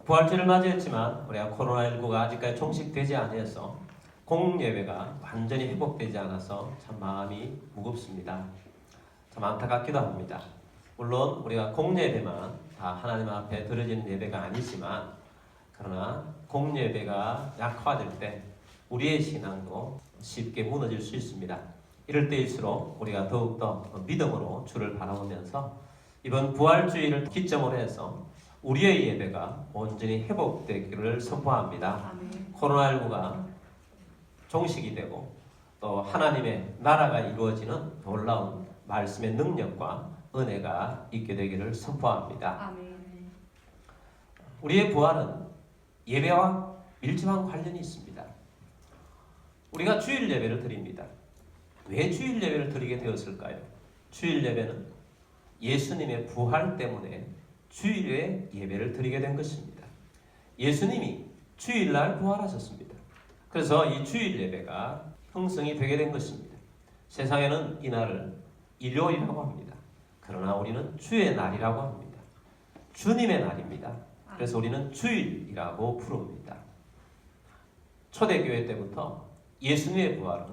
부활주를 맞이했지만 우리가 코로나19가 아직까지 종식되지 않아서 공예배가 완전히 회복되지 않아서 참 마음이 무겁습니다. 참 안타깝기도 합니다. 물론 우리가 공예배만 다 하나님 앞에 드려지는 예배가 아니지만, 그러나 공예배가 약화될 때 우리의 신앙도 쉽게 무너질 수 있습니다. 이럴 때일수록 우리가 더욱더 믿음으로 주를 바라보면서 이번 부활주의를 기점으로 해서 우리의 예배가 온전히 회복되기를 선포합니다. 코로나19가 종식이 되고 또 하나님의 나라가 이루어지는 놀라운 말씀의 능력과 은혜가 있게 되기를 선포합니다. 아멘. 우리의 부활은 예배와 밀접한 관련이 있습니다. 우리가 주일 예배를 드립니다. 왜 주일 예배를 드리게 되었을까요? 주일 예배는 예수님의 부활 때문에 주일에 예배를 드리게 된 것입니다. 예수님이 주일날 부활하셨습니다. 그래서 이 주일 예배가 형성이 되게 된 것입니다. 세상에는 이날을 일요일이라고 합니다. 그러나 우리는 주의 날이라고 합니다. 주님의 날입니다. 그래서 우리는 주일이라고 부릅니다. 초대교회 때부터 예수님의 부활은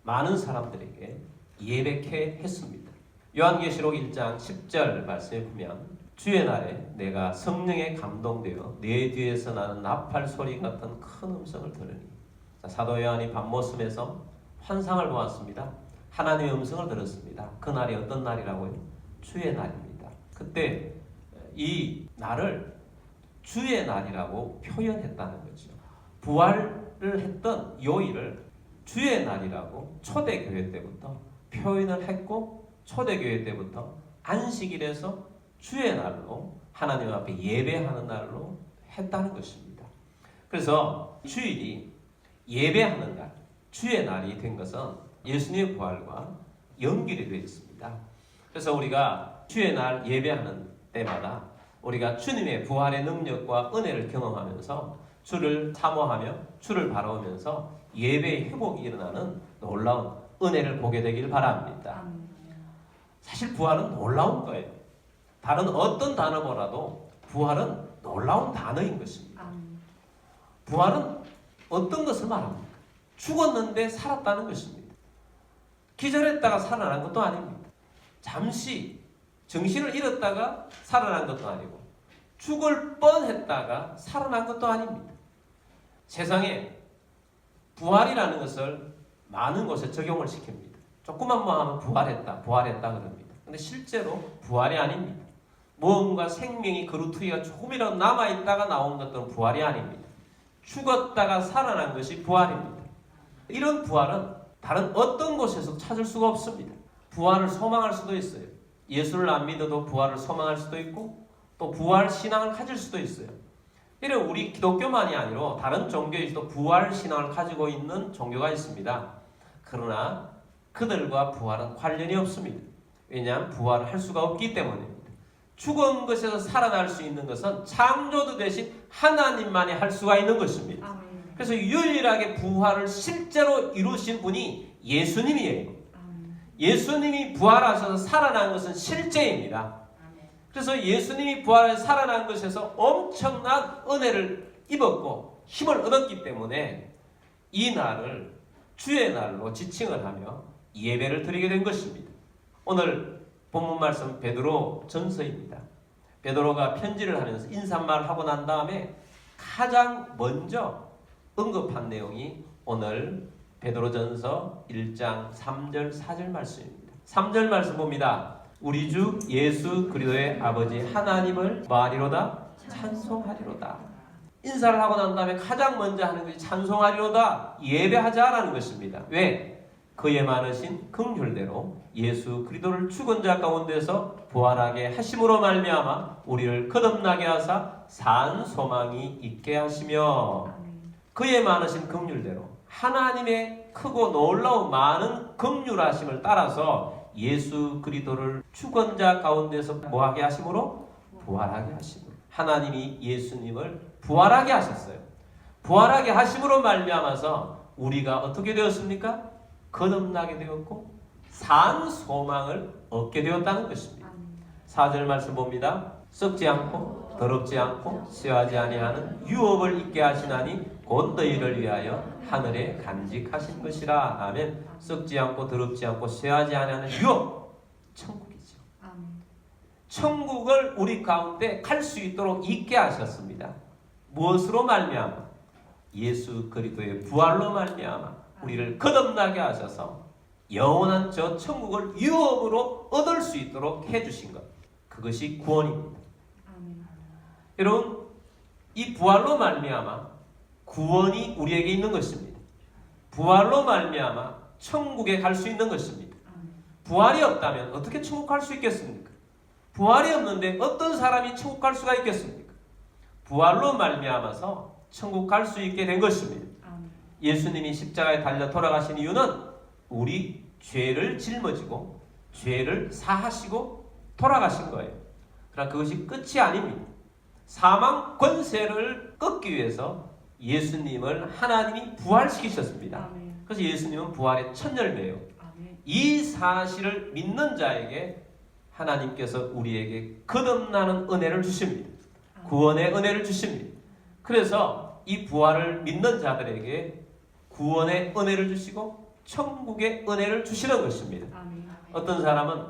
많은 사람들에게 예배케 했습니다. 요한계시록 1장 10절 말씀에 보면 주의 날에 내가 성령에 감동되어 내 뒤에서 나는 나팔 소리 같은 큰 음성을 들으니. 사도 요한이 밤모습에서 환상을 보았습니다. 하나님의 음성을 들었습니다. 그 날이 어떤 날이라고요? 주의 날입니다. 그때 이 날을 주의 날이라고 표현했다는 거죠. 부활을 했던 요일을 주의 날이라고 초대교회 때부터 표현을 했고, 초대교회 때부터 안식일에서 주의 날로 하나님 앞에 예배하는 날로 했다는 것입니다. 그래서 주일이 예배하는 날, 주의 날이 된 것은 예수님의 부활과 연결이 되어 있습니다. 그래서 우리가 주의 날 예배하는 때마다 우리가 주님의 부활의 능력과 은혜를 경험하면서 주를 사모하며 주를 바라보면서 예배의 회복이 일어나는 놀라운 은혜를 보게 되길 바랍니다. 사실 부활은 놀라운 거예요. 다른 어떤 단어보다도 부활은 놀라운 단어인 것입니다. 부활은 어떤 것을 말합니까? 죽었는데 살았다는 것입니다. 기절했다가 살아난 것도 아닙니다. 잠시 정신을 잃었다가 살아난 것도 아니고 죽을 뻔했다가 살아난 것도 아닙니다. 세상에 부활이라는 것을 많은 곳에 적용을 시킵니다. 조금만 뭐 하면 부활했다 그럽니다. 근데 실제로 부활이 아닙니다. 무언가 생명이 그루트기가 조금이라도 남아있다가 나온 것들은 부활이 아닙니다. 죽었다가 살아난 것이 부활입니다. 이런 부활은 다른 어떤 곳에서 찾을 수가 없습니다. 부활을 소망할 수도 있어요. 예수를 안 믿어도 부활을 소망할 수도 있고 또 부활 신앙을 가질 수도 있어요. 이래 우리 기독교만이 아니라 다른 종교에서도 부활 신앙을 가지고 있는 종교가 있습니다. 그러나 그들과 부활은 관련이 없습니다. 왜냐하면 부활을 할 수가 없기 때문입니다. 죽은 것에서 살아날 수 있는 것은 창조주 대신 하나님만이 할 수가 있는 것입니다. 그래서 유일하게 부활을 실제로 이루신 분이 예수님이에요. 예수님이 부활하셔서 살아난 것은 실제입니다. 그래서 예수님이 부활해서 살아난 것에서 엄청난 은혜를 입었고 힘을 얻었기 때문에 이 날을 주의 날로 지칭을 하며 예배를 드리게 된 것입니다. 오늘 본문 말씀 베드로 전서입니다. 베드로가 편지를 하면서 인사말을 하고 난 다음에 가장 먼저 언급한 내용이 오늘 베드로전서 1장 3절 4절 말씀입니다. 3절 말씀 봅니다. 우리 주 예수 그리스도의 아버지 하나님을 뭐하리로다? 찬송하리로다. 인사를 하고 난 다음에 가장 먼저 하는 것이 찬송하리로다, 예배하자라는 것입니다. 왜? 그의 많으신 긍휼대로 예수 그리스도를 죽은 자 가운데서 부활하게 하심으로 말미암아 우리를 거듭나게 하사 산 소망이 있게 하시며. 그의 많으신 긍휼대로 하나님의 크고 놀라운 많은 긍휼하심을 따라서 예수 그리스도를 죽은 자 가운데서 뭐하게 하심으로? 부활하게 하심으로. 하나님이 예수님을 부활하게 하셨어요. 부활하게 하심으로 말미암아서 우리가 어떻게 되었습니까? 거듭나게 되었고 산 소망을 얻게 되었다는 것입니다. 4절 말씀 봅니다. 썩지 않고 더럽지 않고 쇠하지 아니하는 유업을 있게 하시나니 곧 너희를 위하여 하늘에 간직하신 것이라. 아멘. 썩지 않고 더럽지 않고 쇠하지 아니하는 유업, 천국이죠. 천국을 우리 가운데 갈 수 있도록 있게 하셨습니다. 무엇으로 말미암아? 예수 그리스도의 부활로 말미암아 우리를 거듭나게 하셔서 영원한 저 천국을 유업으로 얻을 수 있도록 해주신 것, 그것이 구원입니다. 여러분, 이 부활로 말미암아 구원이 우리에게 있는 것입니다. 부활로 말미암아 천국에 갈 수 있는 것입니다. 부활이 없다면 어떻게 천국 갈 수 있겠습니까? 부활이 없는데 어떤 사람이 천국 갈 수가 있겠습니까? 부활로 말미암아서 천국 갈 수 있게 된 것입니다. 예수님이 십자가에 달려 돌아가신 이유는 우리 죄를 짊어지고 죄를 사하시고 돌아가신 거예요. 그러나 그것이 끝이 아닙니다. 사망 권세를 끊기 위해서 예수님을 하나님이 부활시키셨습니다. 그래서 예수님은 부활의 첫 열매예요. 이 사실을 믿는 자에게 하나님께서 우리에게 거듭나는 은혜를 주십니다. 구원의 은혜를 주십니다. 그래서 이 부활을 믿는 자들에게 구원의 은혜를 주시고 천국의 은혜를 주시는 것입니다. 어떤 사람은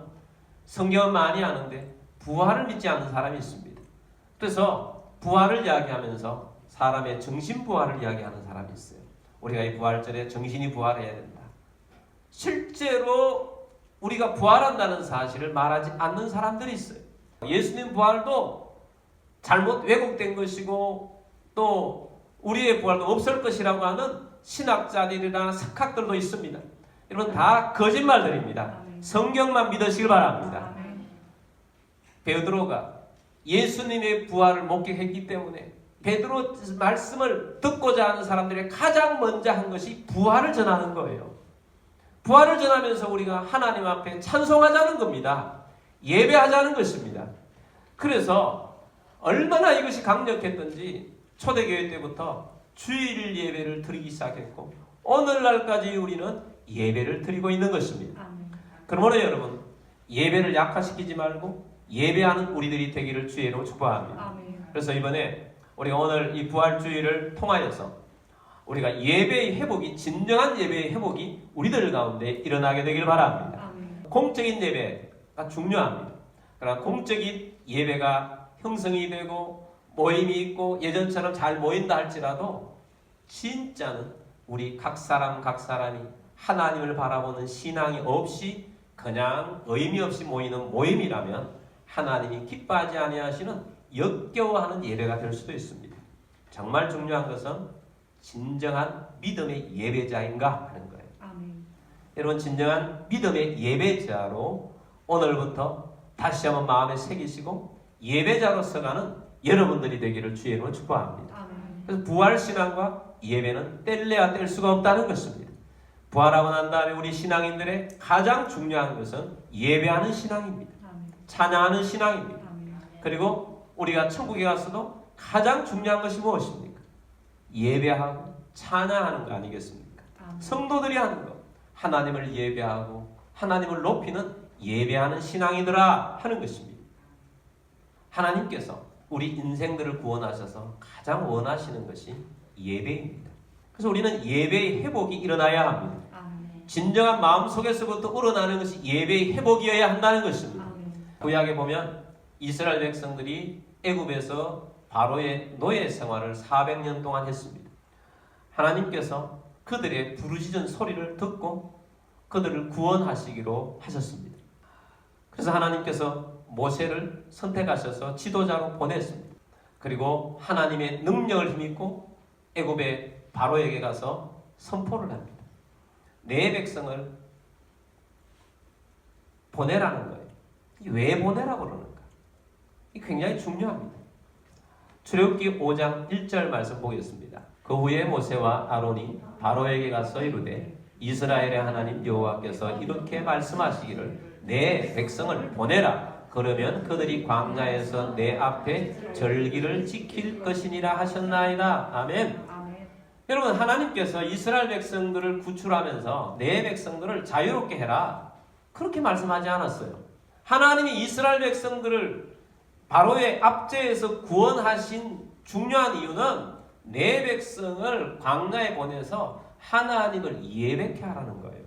성경은 많이 아는데 부활을 믿지 않는 사람이 있습니다. 그래서 부활을 이야기하면서 사람의 정신 부활을 이야기하는 사람이 있어요. 우리가 이 부활절에 정신이 부활해야 된다. 실제로 우리가 부활한다는 사실을 말하지 않는 사람들이 있어요. 예수님 부활도 잘못 왜곡된 것이고 또 우리의 부활도 없을 것이라고 하는 신학자들이나 석학들도 있습니다. 여러분, 다 거짓말들입니다. 성경만 믿으시길 바랍니다. 베드로가 예수님의 부활을 목격했기 때문에 베드로 말씀을 듣고자 하는 사람들이 가장 먼저 한 것이 부활을 전하는 거예요. 부활을 전하면서 우리가 하나님 앞에 찬송하자는 겁니다. 예배하자는 것입니다. 그래서 얼마나 이것이 강력했던지 초대교회 때부터 주일 예배를 드리기 시작했고 오늘날까지 우리는 예배를 드리고 있는 것입니다. 그러므로 여러분, 예배를 약화시키지 말고 예배하는 우리들이 되기를 주의 이름으로 축복합니다. 그래서 이번에 우리가 오늘 이 부활주의를 통하여서 우리가 예배의 회복이, 진정한 예배의 회복이 우리들 가운데 일어나게 되길 바랍니다. 공적인 예배가 중요합니다. 그러나 공적인 예배가 형성이 되고 모임이 있고 예전처럼 잘 모인다 할지라도 진짜는 우리 각 사람이 하나님을 바라보는 신앙이 없이 그냥 의미 없이 모이는 모임이라면 하나님이 기뻐하지 아니하시는 역겨워하는 예배가 될 수도 있습니다. 정말 중요한 것은 진정한 믿음의 예배자인가 하는 거예요. 여러분, 진정한 믿음의 예배자로 오늘부터 다시 한번 마음에 새기시고 예배자로서 가는 여러분들이 되기를 주의 이름으로 축복합니다. 그래서 부활신앙과 예배는 뗄래야 뗄 수가 없다는 것입니다. 부활하고 난 다음에 우리 신앙인들의 가장 중요한 것은 예배하는 신앙입니다. 찬양하는 신앙입니다. 그리고 우리가 천국에 가서도 가장 중요한 것이 무엇입니까? 예배하고 찬양하는 거 아니겠습니까? 성도들이 하는 것, 하나님을 예배하고 하나님을 높이는 예배하는 신앙이더라 하는 것입니다. 하나님께서 우리 인생들을 구원하셔서 가장 원하시는 것이 예배입니다. 그래서 우리는 예배의 회복이 일어나야 합니다. 진정한 마음속에서부터 우러나는 것이 예배의 회복이어야 한다는 것입니다. 구약에 보면 이스라엘 백성들이 애굽에서 바로의 노예 생활을 400년 동안 했습니다. 하나님께서 그들의 부르짖은 소리를 듣고 그들을 구원하시기로 하셨습니다. 그래서 하나님께서 모세를 선택하셔서 지도자로 보냈습니다. 그리고 하나님의 능력을 힘입고 애굽의 바로에게 가서 선포를 합니다. 내 백성을 보내라는 거예요. 왜 보내라고 그러는가? 이게 굉장히 중요합니다. 출애굽기 5장 1절 말씀 보겠습니다. 그 후에 모세와 아론이 바로에게 가서 이르되 이스라엘의 하나님 여호와께서 이렇게 말씀하시기를 내 백성을 보내라. 그러면 그들이 광야에서 내 앞에 절기를 지킬 것이니라 하셨나이다. 아멘. 여러분, 하나님께서 이스라엘 백성들을 구출하면서 내 백성들을 자유롭게 해라, 그렇게 말씀하지 않았어요. 하나님이 이스라엘 백성들을 바로의 압제에서 구원하신 중요한 이유는 내 백성을 광야에 보내서 하나님을 예배케 하라는 거예요.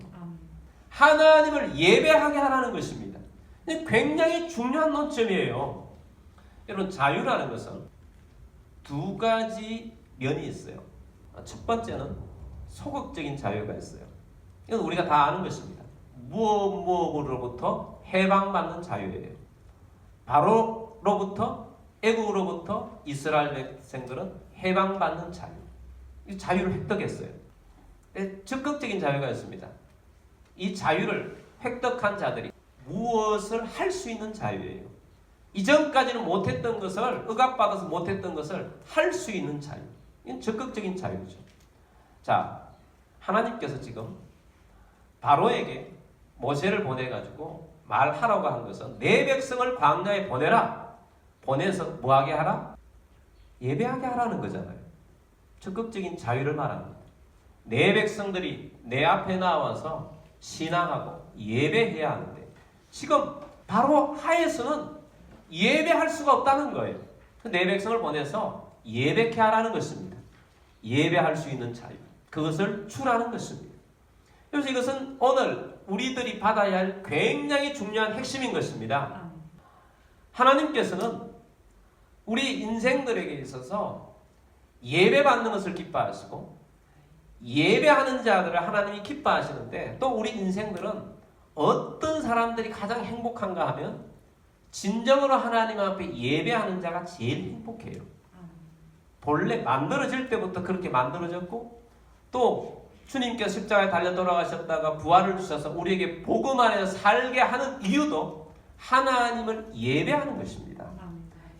하나님을 예배하게 하라는 것입니다. 굉장히 중요한 논점이에요. 여러분, 자유라는 것은 두 가지 면이 있어요. 첫 번째는 소극적인 자유가 있어요. 이건 우리가 다 아는 것입니다. 무엇으로부터 해방받는 자유예요. 바로로부터, 애국으로부터 이스라엘 백성들은 해방받는 자유. 이 자유를 획득했어요. 적극적인 자유가 있습니다. 이 자유를 획득한 자들이 무엇을 할 수 있는 자유예요. 이전까지는 못했던 것을, 억압받아서 못했던 것을 할 수 있는 자유. 이건 적극적인 자유죠. 자, 하나님께서 지금 바로에게 모세를 보내가지고 말하라고 한 것은 내 백성을 광야에 보내라. 보내서 뭐하게 하라? 예배하게 하라는 거잖아요. 적극적인 자유를 말합니다. 내 백성들이 내 앞에 나와서 신앙하고 예배해야 하는데 지금 바로 하에서는 예배할 수가 없다는 거예요. 내 백성을 보내서 예배케 하라는 것입니다. 예배할 수 있는 자유. 그것을 주라는 것입니다. 그래서 이것은 오늘 우리들이 받아야 할 굉장히 중요한 핵심인 것입니다. 하나님께서는 우리 인생들에게 있어서 예배받는 것을 기뻐하시고 예배하는 자들을 하나님이 기뻐하시는데 또 우리 인생들은 어떤 사람들이 가장 행복한가 하면 진정으로 하나님 앞에 예배하는 자가 제일 행복해요. 본래 만들어질 때부터 그렇게 만들어졌고 또 주님께서 십자가에 달려 돌아가셨다가 부활을 주셔서 우리에게 복음 안에서 살게 하는 이유도 하나님을 예배하는 것입니다.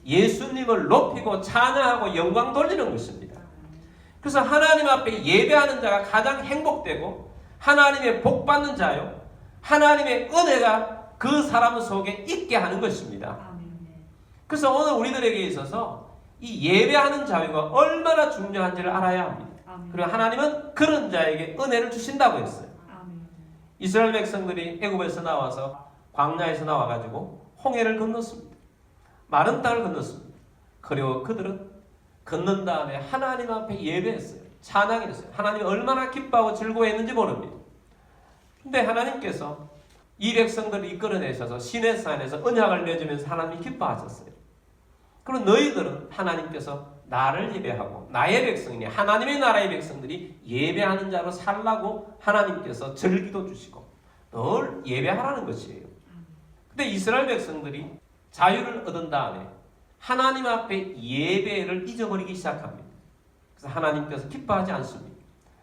예수님을 높이고 찬양하고 영광 돌리는 것입니다. 그래서 하나님 앞에 예배하는 자가 가장 행복되고 하나님의 복 받는 자요. 하나님의 은혜가 그 사람 속에 있게 하는 것입니다. 그래서 오늘 우리들에게 있어서 이 예배하는 자유가 얼마나 중요한지를 알아야 합니다. 그리고 하나님은 그런 자에게 은혜를 주신다고 했어요. 이스라엘 백성들이 애굽에서 나와서 광야에서 나와가지고 홍해를 건넜습니다. 마른 땅을 건넜습니다. 그리고 그들은 건넌 다음에 하나님 앞에 예배했어요. 찬양했어요. 하나님이 얼마나 기뻐하고 즐거워했는지 모릅니다. 근데 하나님께서 이 백성들을 이끌어내셔서 시내산에서 언약을 맺으면서 하나님이 기뻐하셨어요. 그리고 너희들은 하나님께서 나를 예배하고 나의 백성이니 하나님의 나라의 백성들이 예배하는 자로 살라고 하나님께서 절기도 주시고 늘 예배하라는 것이에요. 근데 이스라엘 백성들이 자유를 얻은 다음에 하나님 앞에 예배를 잊어버리기 시작합니다. 그래서 하나님께서 기뻐하지 않습니다.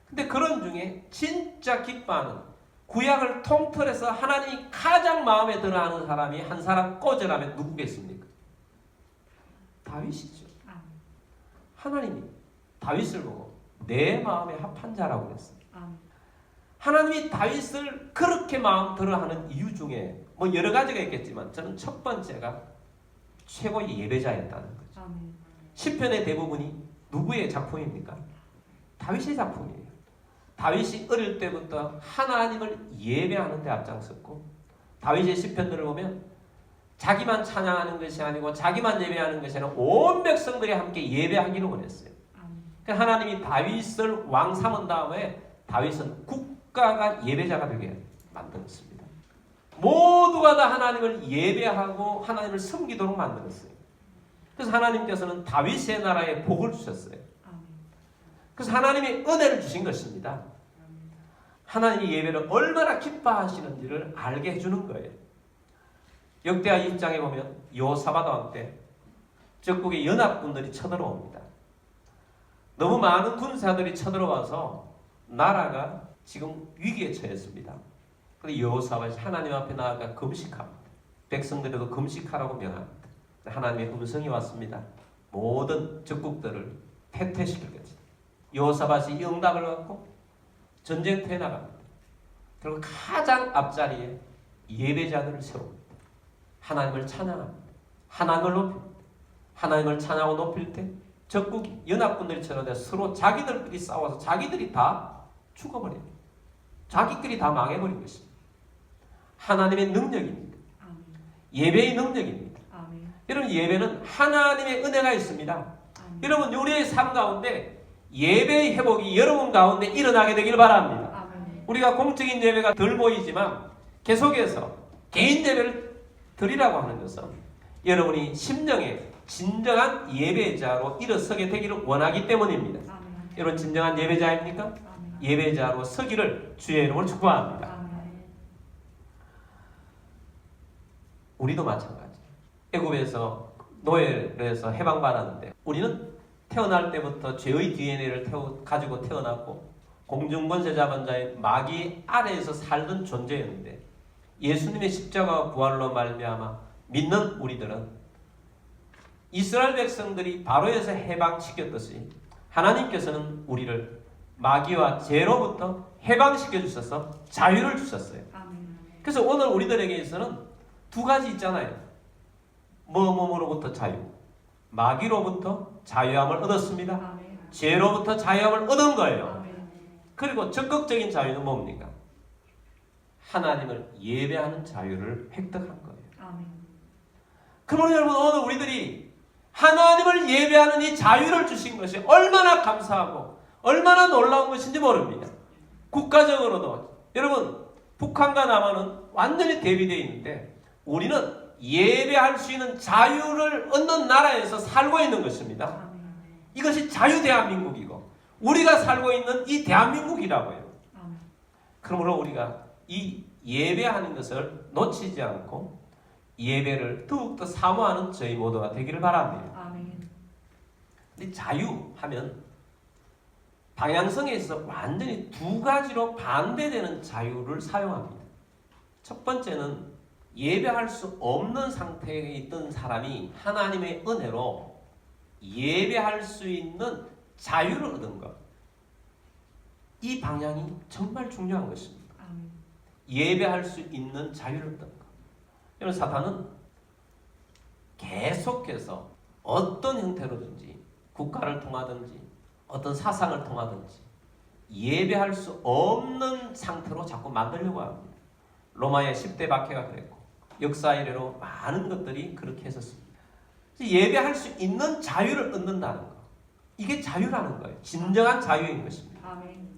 근데 그런 중에 진짜 기뻐하는 구약을 통틀어서 하나님이 가장 마음에 들어하는 사람이 한 사람 꽂으라면 누구겠습니까? 다윗이죠. 하나님이 다윗을 보고 내 마음에 합한 자라고 그랬어요. 하나님이 다윗을 그렇게 마음 들어하는 이유 중에 뭐 여러 가지가 있겠지만 저는 첫 번째가 최고의 예배자였다는 거죠. 시편의 대부분이 누구의 작품입니까? 다윗의 작품이에요. 다윗이 어릴 때부터 하나님을 예배하는 데 앞장섰고 다윗의 시편들을 보면 자기만 찬양하는 것이 아니고 자기만 예배하는 것이 아니라 온 백성들이 함께 예배하기를 원했어요. 그러니까 하나님이 다윗을 왕 삼은 다음에 다윗은 국가가 예배자가 되게 만들었습니다. 모두가 다 하나님을 예배하고 하나님을 섬기도록 만들었어요. 그래서 하나님께서는 다윗의 나라에 복을 주셨어요. 그래서 하나님이 은혜를 주신 것입니다. 하나님이 예배를 얼마나 기뻐하시는지를 알게 해주는 거예요. 역대하 2장에 보면 여호사밧 왕 때 적국의 연합군들이 쳐들어옵니다. 너무 많은 군사들이 쳐들어와서 나라가 지금 위기에 처했습니다. 그런데 여호사밧이 하나님 앞에 나아가 금식합니다. 백성들에도 금식하라고 명합니다. 하나님의 음성이 왔습니다. 모든 적국들을 패퇴시킬 것이다. 여호사밧이 이 응답을 받고 전쟁터에 나갑니다. 그리고 가장 앞자리에 예배자들을 세웁니다. 하나님을 찬양합니다. 하나님을 높입니다. 하나님을 찬양하고 높일 때 적국이 연합군들이 쳐들어서 서로 자기들끼리 싸워서 자기들이 다 죽어버려요. 자기끼리 다 망해버린 것입니다. 하나님의 능력입니다. 예배의 능력입니다. 여러분, 예배는 하나님의 은혜가 있습니다. 여러분, 우리의 삶 가운데 예배의 회복이 여러분 가운데 일어나게 되길 바랍니다. 우리가 공적인 예배가 덜 보이지만 계속해서 개인 예배를 드리라고 하는 것은 여러분이 심령의 진정한 예배자로 일어서게 되기를 원하기 때문입니다. 여러분, 진정한 예배자입니까? 예배자로 서기를 주의 이름으로 축복합니다. 우리도 마찬가지. 애굽에서 노예에서 해방받았는데 우리는 태어날 때부터 죄의 DNA를 가지고 태어났고 공중권세 잡은 자의 마귀 아래에서 살던 존재였는데 예수님의 십자가와 부활로 말미암아 믿는 우리들은 이스라엘 백성들이 바로에서 해방시켰듯이 하나님께서는 우리를 마귀와 죄로부터 해방시켜 주셔서 자유를 주셨어요. 그래서 오늘 우리들에게 있어서는 두 가지 있잖아요. 뭐로부터 자유. 마귀로부터 자유함을 얻었습니다. 죄로부터 자유함을 얻은 거예요. 그리고 적극적인 자유는 뭡니까? 하나님을 예배하는 자유를 획득한 거예요. 그러면 여러분, 오늘 우리들이 하나님을 예배하는 이 자유를 주신 것이 얼마나 감사하고 얼마나 놀라운 것인지 모릅니다. 국가적으로도 여러분, 북한과 남한은 완전히 대비되어 있는데 우리는 예배할 수 있는 자유를 얻는 나라에서 살고 있는 것입니다. 이것이 자유대한민국이고 우리가 살고 있는 이 대한민국이라고요. 그러므로 우리가 이 예배하는 것을 놓치지 않고 예배를 더욱더 사모하는 저희 모두가 되기를 바랍니다. 근데 자유하면 방향성에 있어서 완전히 두 가지로 반대되는 자유를 사용합니다. 첫 번째는 예배할 수 없는 상태에 있던 사람이 하나님의 은혜로 예배할 수 있는 자유를 얻은 것. 이 방향이 정말 중요한 것입니다. 예배할 수 있는 자유를 얻은 것. 여러분, 사탄은 계속해서 어떤 형태로든지 국가를 통하든지 어떤 사상을 통하든지 예배할 수 없는 상태로 자꾸 만들려고 합니다. 로마의 10대 박해가 그랬고 역사 이래로 많은 것들이 그렇게 했었습니다. 예배할 수 있는 자유를 얻는다는 것. 이게 자유라는 거예요. 진정한 자유인 것입니다.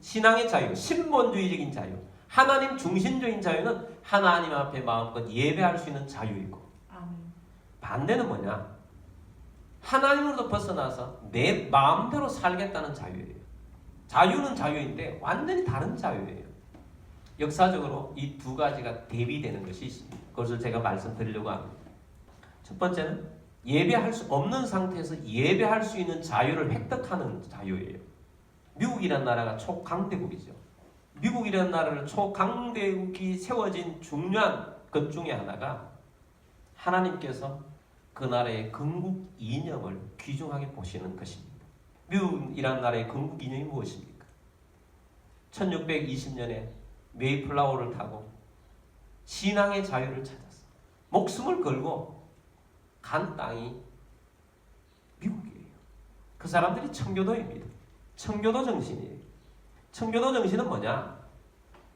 신앙의 자유, 신본주의적인 자유, 하나님 중심적인 자유는 하나님 앞에 마음껏 예배할 수 있는 자유이고 반대는 뭐냐? 하나님으로부터 벗어나서 내 마음대로 살겠다는 자유예요. 자유는 자유인데 완전히 다른 자유예요. 역사적으로 이 두 가지가 대비되는 것이 있습니다. 그것을 제가 말씀드리려고 합니다. 첫 번째는 예배할 수 없는 상태에서 예배할 수 있는 자유를 획득하는 자유예요. 미국이라는 나라가 초강대국이죠. 미국이라는 나라를 초강대국이 세워진 중요한 것 중에 하나가 하나님께서 그 나라의 건국 이념을 귀중하게 보시는 것입니다. 미국이라는 나라의 건국 이념이 무엇입니까? 1620년에 메이플라워를 타고 신앙의 자유를 찾았어. 목숨을 걸고 간 땅이 미국이에요. 그 사람들이 청교도입니다. 청교도 정신이에요. 청교도 정신은 뭐냐?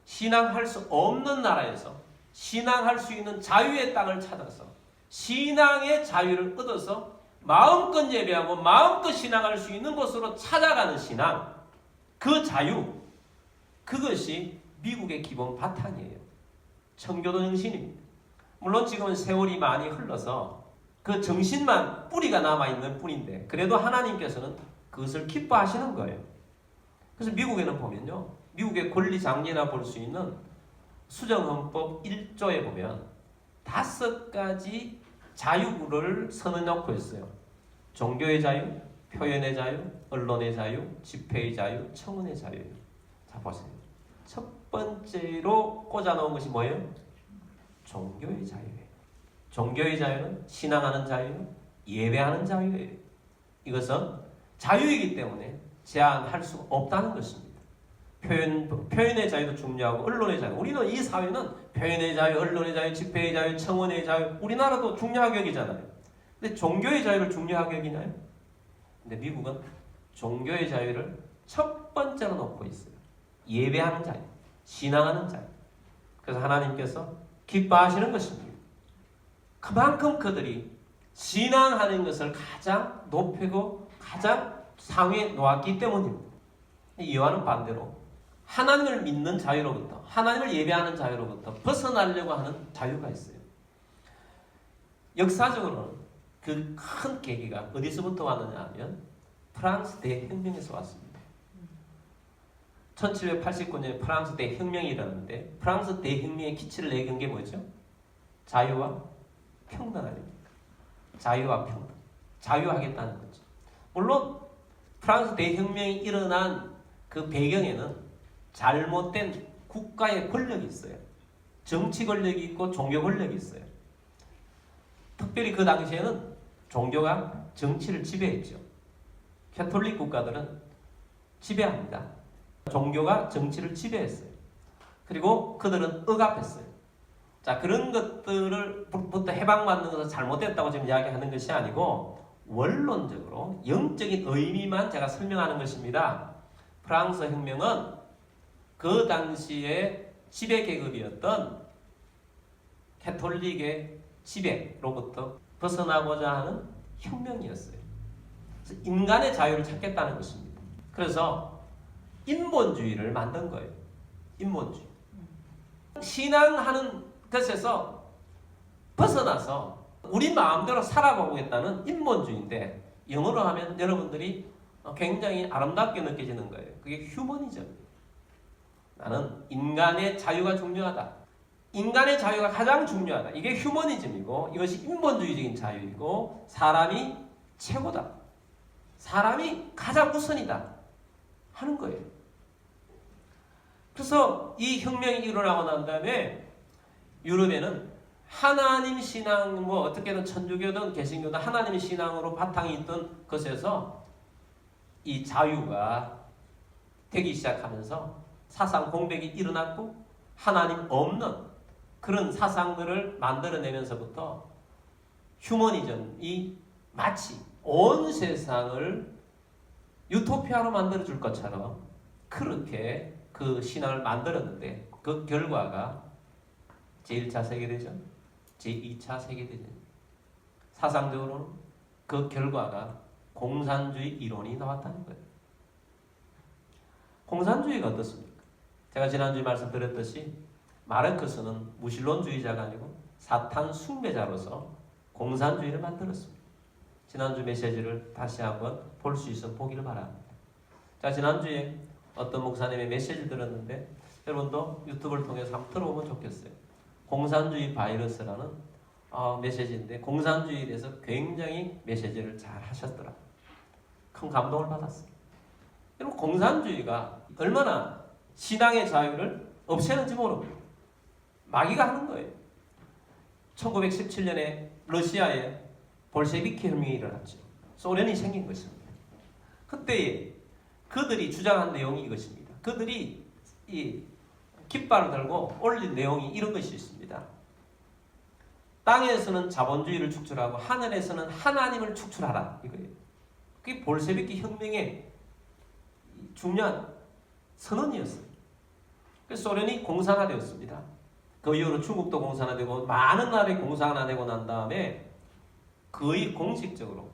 신앙할 수 없는 나라에서 신앙할 수 있는 자유의 땅을 찾아서 신앙의 자유를 얻어서 마음껏 예배하고 마음껏 신앙할 수 있는 곳으로 찾아가는 신앙, 그 자유, 그것이 미국의 기본 바탕이에요. 청교도 정신입니다. 물론 지금은 세월이 많이 흘러서 그 정신만 뿌리가 남아있는 뿐인데 그래도 하나님께서는 그것을 기뻐하시는 거예요. 그래서 미국에는 보면요, 미국의 권리장려나 볼 수 있는 수정헌법 1조에 보면 5가지 자유를 선언해놓고 있어요. 종교의 자유, 표현의 자유, 언론의 자유, 집회의 자유, 청원의 자유예요. 자, 보세요. 첫 번째로 꽂아놓은 것이 뭐예요? 종교의 자유예요. 종교의 자유는 신앙하는 자유, 예배하는 자유예요. 이것은 자유이기 때문에 제한할 수 없다는 것입니다. 표현의 자유도 중요하고 언론의 자유. 우리는 이 사회는 표현의 자유, 언론의 자유, 집회의 자유, 청원의 자유, 우리나라도 중요하게 여기잖아요. 근데 종교의 자유를 중요하게 여기나요? 근데 미국은 종교의 자유를 첫 번째로 놓고 있어요. 예배하는 자유, 신앙하는 자유. 그래서 하나님께서 기뻐하시는 것입니다. 그만큼 그들이 신앙하는 것을 가장 높이고 가장 상위에 놓았기 때문입니다. 이와는 반대로 하나님을 믿는 자유로부터, 하나님을 예배하는 자유로부터 벗어나려고 하는 자유가 있어요. 역사적으로는 그 큰 계기가 어디서부터 왔느냐 하면 프랑스 대혁명에서 왔습니다. 1789년에 프랑스 대혁명이 일어났는데 프랑스 대혁명의 기치를 내건 게 뭐죠? 자유와 평등 아닙니까? 자유와 평등. 자유하겠다는 거죠. 물론 프랑스 대혁명이 일어난 그 배경에는 잘못된 국가의 권력이 있어요. 정치 권력이 있고 종교 권력이 있어요. 특별히 그 당시에는 종교가 정치를 지배했죠. 캐톨릭 국가들은 지배합니다. 종교가 정치를 지배했어요. 그리고 그들은 억압했어요. 자, 그런 것들을부터 해방받는 것은 잘못됐다고 지금 이야기하는 것이 아니고 원론적으로 영적인 의미만 제가 설명하는 것입니다. 프랑스 혁명은 그 당시에 지배 계급이었던 캐톨릭의 지배로부터 벗어나고자 하는 혁명이었어요. 그래서 인간의 자유를 찾겠다는 것입니다. 그래서 인본주의를 만든 거예요. 인본주의. 신앙하는 것에서 벗어나서 우리 마음대로 살아보겠다는 인본주의인데 영어로 하면 여러분들이 굉장히 아름답게 느껴지는 거예요. 그게 휴머니즘. 나는 인간의 자유가 중요하다. 인간의 자유가 가장 중요하다. 이게 휴머니즘이고 이것이 인본주의적인 자유이고 사람이 최고다. 사람이 가장 우선이다. 하는 거예요. 그래서 이 혁명이 일어나고 난 다음에 유럽에는 하나님 신앙, 뭐 어떻게든 천주교든 개신교든 하나님 신앙으로 바탕이 있던 것에서 이 자유가 되기 시작하면서 사상 공백이 일어났고 하나님 없는 그런 사상들을 만들어내면서부터 휴머니즘이 마치 온 세상을 유토피아로 만들어줄 것처럼 그렇게 그 신앙을 만들었는데 그 결과가 제1차 세계대전, 제2차 세계대전. 사상적으로는 그 결과가 공산주의 이론이 나왔다는 거예요. 공산주의가 어떻습니까? 제가 지난주에 말씀드렸듯이 마르크스는 무신론주의자가 아니고 사탄 숭배자로서 공산주의를 만들었습니다. 지난주 메시지를 다시 한번 볼 수 있어 보기를 바랍니다. 자, 지난주에 어떤 목사님의 메시지를 들었는데 여러분도 유튜브를 통해서 한번 들어보면 좋겠어요. 공산주의 바이러스라는 메시지인데 공산주의에 대해서 굉장히 메시지를 잘 하셨더라고요. 큰 감동을 받았어요. 여러분 공산주의가 얼마나 신앙의 자유를 없애는지 모릅니다. 마귀가 하는 거예요. 1917년에 러시아에 볼셰비키 혁명이 일어났죠. 소련이 생긴 것입니다. 그때 그들이 주장한 내용이 이것입니다. 그들이 이 깃발을 들고 올린 내용이 이런 것이 있습니다. 땅에서는 자본주의를 축출하고 하늘에서는 하나님을 축출하라 이거예요. 그게 볼셰비키 혁명의 중요한 선언이었어요. 그래서 소련이 공산화되었습니다. 그 이후로 중국도 공산화되고 많은 나라에 공산화되고 난 다음에 거의 공식적으로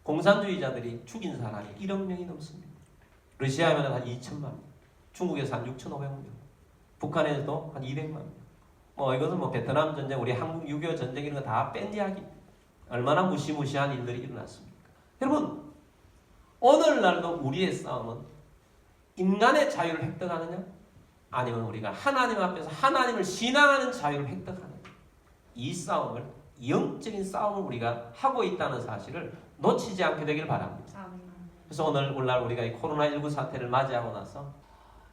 공산주의자들이 죽인 사람이 1억 명이 넘습니다. 러시아에는 한 2천만 명, 중국에서 한 6,500만 명, 북한에서도 한 200만 명. 이것은 베트남 전쟁, 우리 한국 6.25 전쟁 이런 거 다 뺀 이야기. 얼마나 무시무시한 일들이 일어났습니까? 여러분, 오늘날도 우리의 싸움은 인간의 자유를 획득하느냐? 아니면 우리가 하나님 앞에서 하나님을 신앙하는 자유를 획득하느냐? 이 싸움을, 영적인 싸움을 우리가 하고 있다는 사실을 놓치지 않게 되길 바랍니다. 그래서 오늘날 우리가 이 코로나19 사태를 맞이하고 나서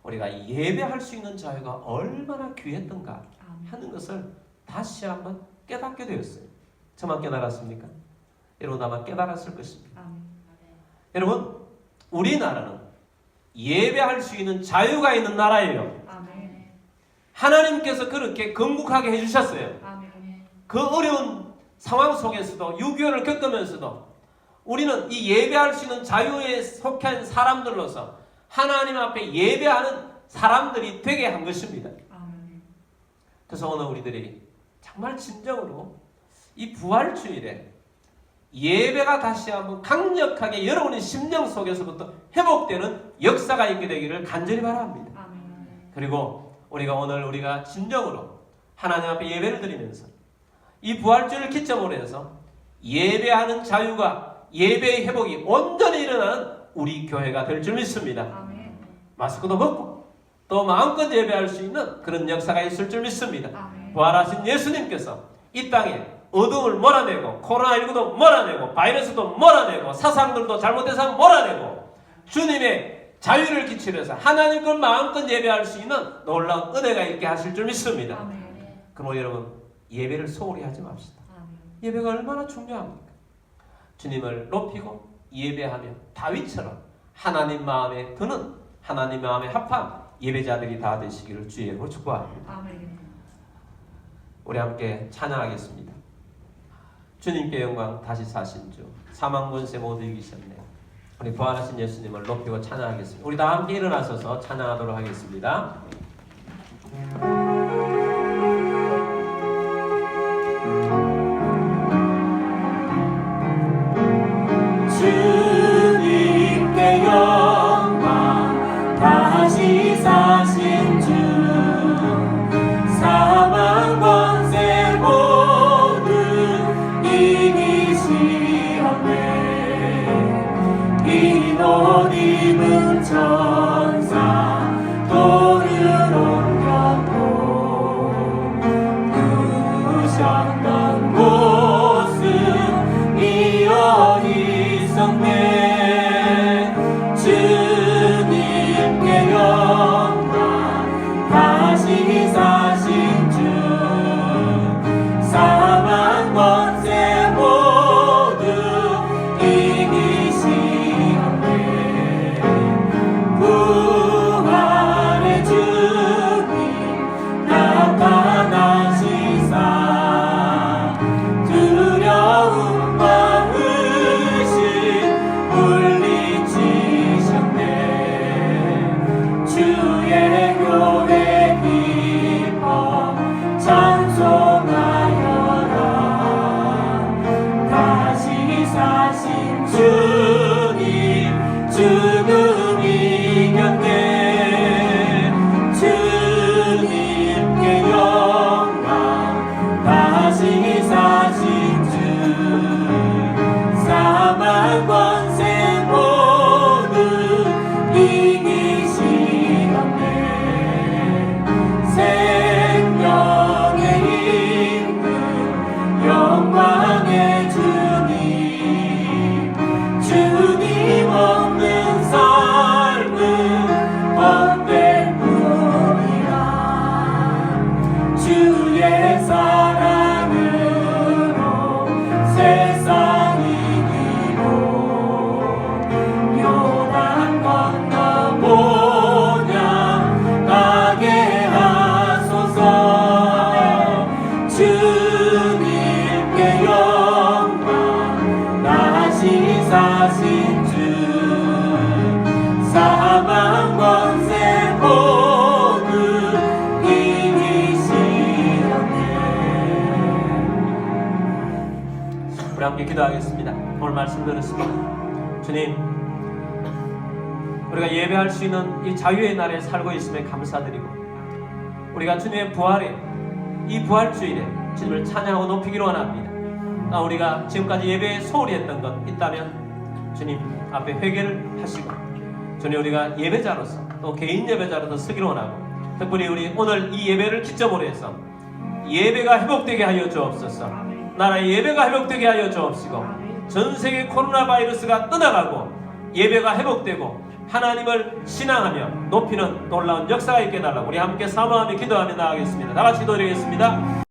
우리가 예배할 수 있는 자유가 얼마나 귀했던가 하는 것을 다시 한번 깨닫게 되었어요. 저만 깨달았습니까? 여러분 아마 깨달았을 것입니다. 여러분, 우리나라는 예배할 수 있는 자유가 있는 나라예요. 하나님께서 그렇게 건국하게 해주셨어요. 그 어려운 상황 속에서도 6.25를 겪으면서도 우리는 이 예배할 수 있는 자유에 속한 사람들로서 하나님 앞에 예배하는 사람들이 되게 한 것입니다. 그래서 오늘 우리들이 정말 진정으로 이 부활주일에 예배가 다시 한번 강력하게 여러분의 심령 속에서부터 회복되는 역사가 있게 되기를 간절히 바랍니다. 그리고 우리가 진정으로 하나님 앞에 예배를 드리면서 이 부활주일을 기점으로 해서 예배하는 자유가 예배의 회복이 온전히 일어나는 우리 교회가 될 줄 믿습니다. 마스크도 벗고 또 마음껏 예배할 수 있는 그런 역사가 있을 줄 믿습니다. 부활하신 예수님께서 이 땅에 어둠을 몰아내고 코로나19도 몰아내고 바이러스도 몰아내고 사상들도 잘못해서 몰아내고 주님의 자유를 기치로 해서 하나님 걸 마음껏 예배할 수 있는 놀라운 은혜가 있게 하실 줄 믿습니다. 그럼 여러분 예배를 소홀히 하지 맙시다. 예배가 얼마나 중요합니까? 주님을 높이고 예배하며 다윗처럼 하나님 마음에 드는 하나님 마음에 합한 예배자들이 다 되시기를 주의 이름으로 축복합니다. 우리 함께 찬양하겠습니다. 주님께 영광 다시 사신 주 사망 권세 모두 이기셨네. 우리 부활하신 예수님을 높이고 찬양하겠습니다. 우리 다 함께 일어나셔서 찬양하도록 하겠습니다. 주님께 영광 다시 사신 주 사망 권세 모두 이기시었네. 흰 옷 입은 천사 돌을 옮겼고 누우셨던 곳은 비어 있었네. 주님께 영광 다시 사신 주 사망 권세 모두 이기시었네. 부활의 주님 나타나시사 두려움과 의심 물리치셨네. 주의 교회 기뻐 찬송하여라. 다시 사신 주님 죽음 이겼네. 주님께 영광 다시 사신 주 사망 권세 모두 이기시었네. 생명의 임금 영광의 주님 주님 없는 삶은 헛된 꿈이라. 주의 사랑으로 세상 이기고 요단 건너 본향 가게 하소서. 주님께 영광 다시 사신 주 사망 권세 모두 이기시었네. 우리 함께 기도하겠습니다. 오늘 말씀 들었습니다. 주님, 우리가 예배할 수 있는 이 자유의 날에 살고 있음에 감사드리고 우리가 주님의 부활에 이 부활주일에 주님을 찬양하고 높이기로 원합니다. 우리가 지금까지 예배에 소홀히 했던 것 있다면 주님 앞에 회개를 하시고 주님 우리가 예배자로서 또 개인 예배자로서 서기로 원하고 특별히 우리 오늘 이 예배를 기점으로 해서 예배가 회복되게 하여 주옵소서. 나라의 예배가 회복되게 하여 주옵시고 전 세계 코로나 바이러스가 떠나가고 예배가 회복되고 하나님을 신앙하며 높이는 놀라운 역사가 있게 해달라고 우리 함께 사모하며 기도하며 나아가겠습니다. 다 같이 기도드리겠습니다.